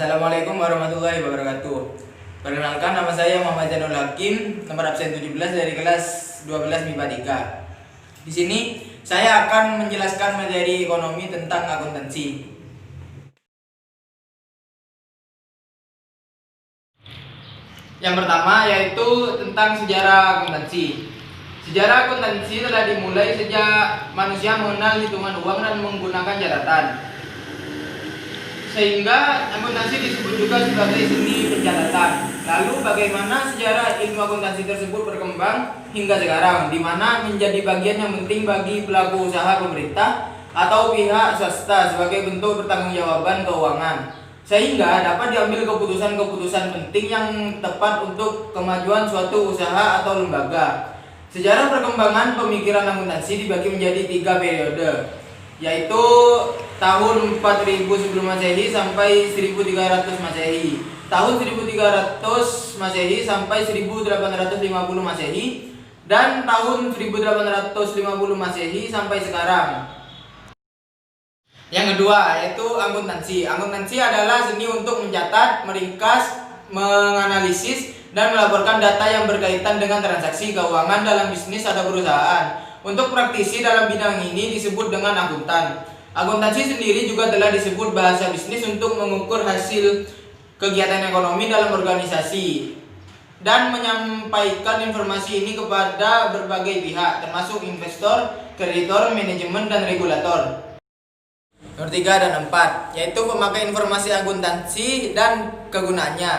Assalamualaikum warahmatullahi wabarakatuh. Perkenalkan, nama saya Muhammad Zainul Hakim, nomor absen 17 dari kelas 12 MIPA 3. Di sini saya akan menjelaskan materi ekonomi tentang akuntansi. Yang pertama yaitu tentang sejarah akuntansi. Sejarah akuntansi telah dimulai sejak manusia mengenal hitungan uang dan menggunakan catatan. Sehingga akuntansi disebut juga sebagai seni pencatatan. Lalu bagaimana sejarah ilmu akuntansi tersebut berkembang hingga sekarang, di mana menjadi bagian yang penting bagi pelaku usaha pemerintah atau pihak swasta sebagai bentuk pertanggungjawaban keuangan, sehingga dapat diambil keputusan-keputusan penting yang tepat untuk kemajuan suatu usaha atau lembaga. Sejarah perkembangan pemikiran akuntansi dibagi menjadi 3 periode, yaitu tahun 4000 sebelum Masehi sampai 1300 Masehi, tahun 1300 Masehi sampai 1850 Masehi, dan tahun 1850 Masehi sampai sekarang. Yang kedua yaitu akuntansi. Akuntansi adalah seni untuk mencatat, meringkas, menganalisis, dan melaporkan data yang berkaitan dengan transaksi keuangan dalam bisnis atau perusahaan. Untuk praktisi dalam bidang ini disebut dengan akuntan. Akuntansi sendiri juga telah disebut bahasa bisnis untuk mengukur hasil kegiatan ekonomi dalam organisasi dan menyampaikan informasi ini kepada berbagai pihak, termasuk investor, kreditor, manajemen, dan regulator. Nomor 3 dan 4 yaitu pemakai informasi akuntansi dan kegunaannya.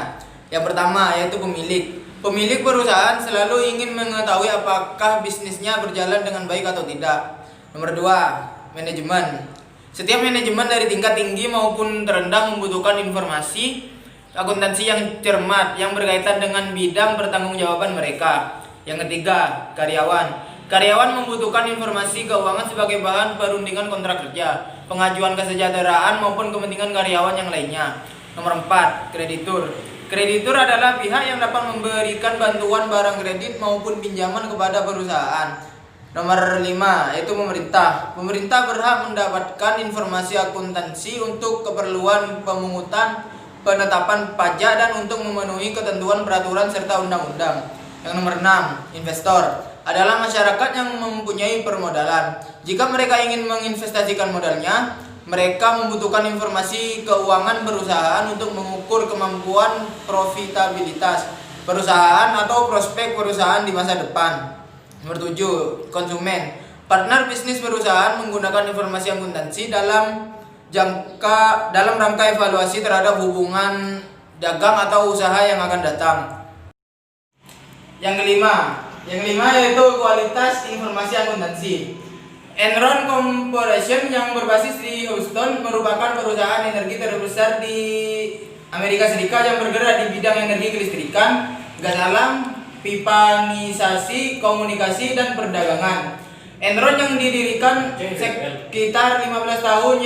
Yang pertama yaitu pemilik. Pemilik perusahaan selalu ingin mengetahui apakah bisnisnya berjalan dengan baik atau tidak. Nomor 2, manajemen. Setiap manajemen dari tingkat tinggi maupun terendah membutuhkan informasi akuntansi yang cermat yang berkaitan dengan bidang pertanggungjawaban mereka. Yang ketiga, karyawan. Karyawan membutuhkan informasi keuangan sebagai bahan perundingan kontrak kerja, pengajuan kesejahteraan maupun kepentingan karyawan yang lainnya. Nomor 4, kreditur. Kreditur adalah pihak yang dapat memberikan bantuan barang kredit maupun pinjaman kepada perusahaan. Nomor 5 yaitu pemerintah. Pemerintah berhak mendapatkan informasi akuntansi untuk keperluan pemungutan, penetapan pajak, dan untuk memenuhi ketentuan peraturan serta undang-undang. Yang nomor 6, investor adalah masyarakat yang mempunyai permodalan. Jika mereka ingin menginvestasikan modalnya, mereka membutuhkan informasi keuangan perusahaan untuk mengukur kemampuan profitabilitas perusahaan atau prospek perusahaan di masa depan. Nomor 7, konsumen. Partner bisnis perusahaan menggunakan informasi akuntansi dalam rangka evaluasi terhadap hubungan dagang atau usaha yang akan datang. Yang kelima yaitu kualitas informasi akuntansi. Enron Corporation yang berbasis di Houston merupakan perusahaan energi terbesar di Amerika Serikat yang bergerak di bidang energi kelistrikan, gas alam, pipanisasi, komunikasi, dan perdagangan. Enron yang didirikan sekitar 15 tahun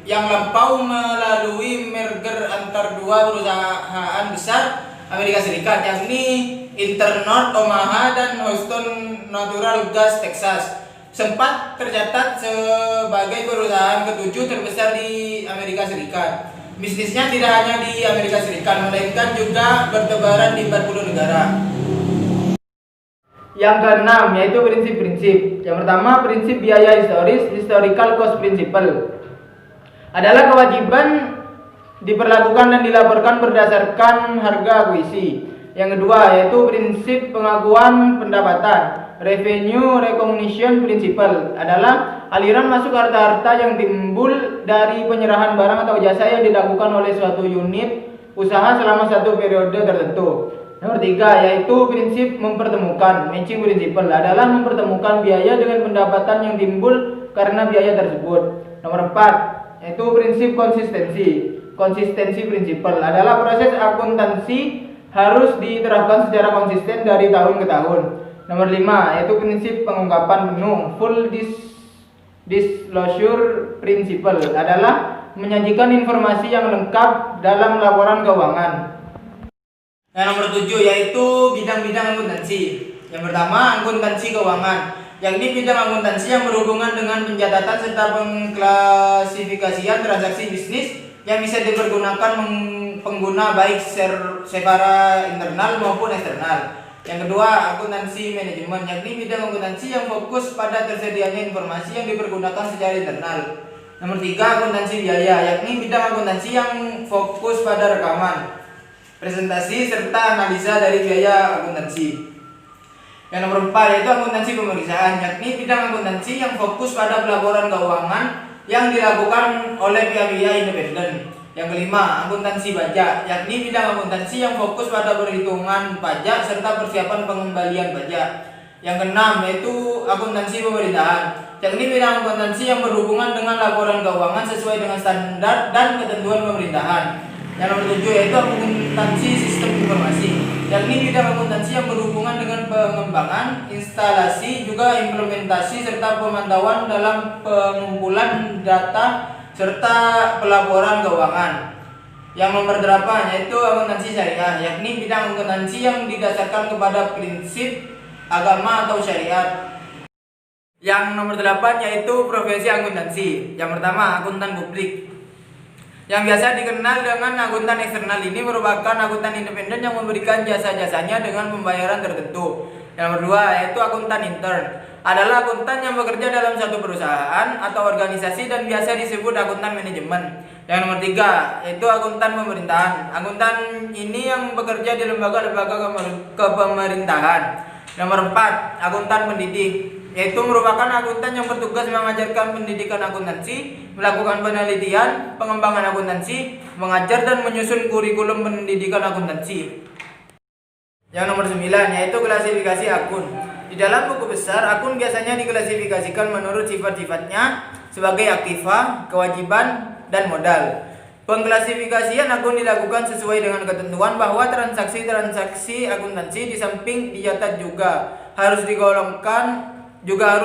yang lampau melalui merger antar dua perusahaan besar Amerika Serikat, yakni Internord Omaha dan Houston Natural Gas Texas. Sempat tercatat sebagai perusahaan ketujuh terbesar di Amerika Serikat. Bisnisnya tidak hanya di Amerika Serikat, melainkan juga bertebaran di 40 negara. Yang keenam yaitu prinsip-prinsip. Yang pertama, prinsip biaya historis, historical cost principle, adalah kewajiban diperlakukan dan dilaporkan berdasarkan harga akuisisi. Yang kedua yaitu prinsip pengakuan pendapatan, revenue recognition principle, adalah aliran masuk harta-harta yang timbul dari penyerahan barang atau jasa yang dilakukan oleh suatu unit usaha selama satu periode tertentu. Nomor 3 yaitu prinsip mempertemukan, matching principle, adalah mempertemukan biaya dengan pendapatan yang timbul karena biaya tersebut. Nomor 4 yaitu prinsip konsistensi principle, adalah proses akuntansi harus diterapkan secara konsisten dari tahun ke tahun. Nomor 5 yaitu prinsip pengungkapan penuh, full disclosure principle, adalah menyajikan informasi yang lengkap dalam laporan keuangan. Nomor 7 yaitu bidang-bidang akuntansi. Yang pertama, akuntansi keuangan, yakni bidang akuntansi yang berhubungan dengan pencatatan serta pengklasifikasian transaksi bisnis yang bisa dipergunakan pengguna baik secara internal maupun eksternal. Yang kedua, akuntansi manajemen, yakni bidang akuntansi yang fokus pada tersedianya informasi yang dipergunakan secara internal. Nomor 3, akuntansi biaya, yakni bidang akuntansi yang fokus pada rekaman, presentasi, serta analisa dari biaya akuntansi. Yang nomor 4 yaitu akuntansi pemeriksaan, yakni bidang akuntansi yang fokus pada pelaporan keuangan yang dilakukan oleh pihak-pihak independen. Yang kelima, akuntansi pajak, yakni bidang akuntansi yang fokus pada perhitungan pajak serta persiapan pengembalian pajak. Yang keenam yaitu akuntansi pemerintahan, yakni bidang akuntansi yang berhubungan dengan laporan keuangan sesuai dengan standar dan ketentuan pemerintahan. Yang nomor 7 yaitu akuntansi sistem informasi, yakni bidang akuntansi yang berhubungan dengan pengembangan, instalasi, juga implementasi serta pemantauan dalam pengumpulan data serta pelaporan keuangan. Yang nomor 8 yaitu akuntansi syariah, yakni bidang akuntansi yang didasarkan kepada prinsip agama atau syariat. Yang nomor 8 yaitu profesi akuntansi. Yang pertama, akuntan publik, yang biasa dikenal dengan akuntan eksternal. Ini merupakan akuntan independen yang memberikan jasa-jasanya dengan pembayaran tertentu. Yang nomor 2 yaitu akuntan intern, adalah akuntan yang bekerja dalam satu perusahaan atau organisasi dan biasa disebut akuntan manajemen. Yang nomor 3 yaitu akuntan pemerintahan. Akuntan ini yang bekerja di lembaga-lembaga kepemerintahan. Nomor 4, akuntan pendidik, yaitu merupakan akuntan yang bertugas mengajarkan pendidikan akuntansi, melakukan penelitian, pengembangan akuntansi, mengajar dan menyusun kurikulum pendidikan akuntansi. Yang nomor 9 yaitu klasifikasi akun. Di dalam buku besar, akun biasanya diklasifikasikan menurut sifat-sifatnya sebagai aktiva, kewajiban, dan modal. Pengklasifikasian akun dilakukan sesuai dengan ketentuan bahwa transaksi-transaksi akuntansi di samping dicatat juga harus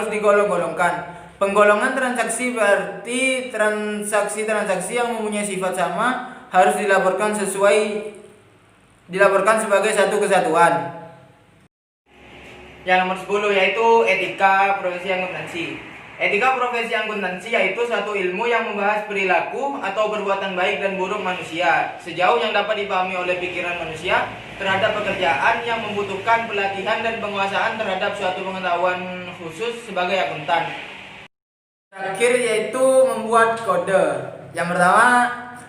digolong-golongkan. Penggolongan transaksi berarti transaksi-transaksi yang mempunyai sifat sama harus dilaporkan sebagai satu kesatuan. Yang nomor 10 yaitu etika profesi akuntansi. Etika profesi akuntansi yaitu suatu ilmu yang membahas perilaku atau perbuatan baik dan buruk manusia sejauh yang dapat dipahami oleh pikiran manusia terhadap pekerjaan yang membutuhkan pelatihan dan penguasaan terhadap suatu pengetahuan khusus sebagai akuntan. Terakhir yaitu membuat kode. Yang pertama,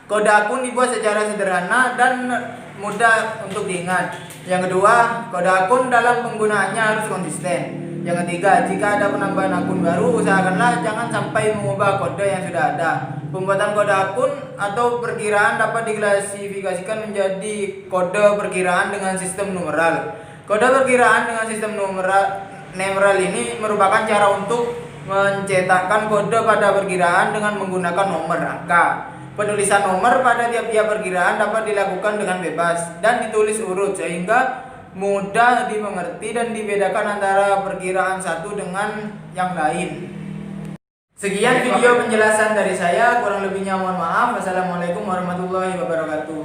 kode akun dibuat secara sederhana dan mudah untuk diingat. Yang kedua, kode akun dalam penggunaannya harus konsisten. Yang ketiga, jika ada penambahan akun baru, usahakanlah jangan sampai mengubah kode yang sudah ada. Pembuatan kode akun atau perkiraan dapat diklasifikasikan menjadi kode perkiraan dengan sistem numeral. Kode perkiraan dengan sistem numeral ini merupakan cara untuk mencetakkan kode pada perkiraan dengan menggunakan nomor angka. Penulisan nomor pada tiap-tiap perkiraan dapat dilakukan dengan bebas dan ditulis urut sehingga mudah dimengerti dan dibedakan antara perkiraan satu dengan yang lain. Sekian video penjelasan dari saya, kurang lebihnya mohon maaf. Wassalamualaikum warahmatullahi wabarakatuh.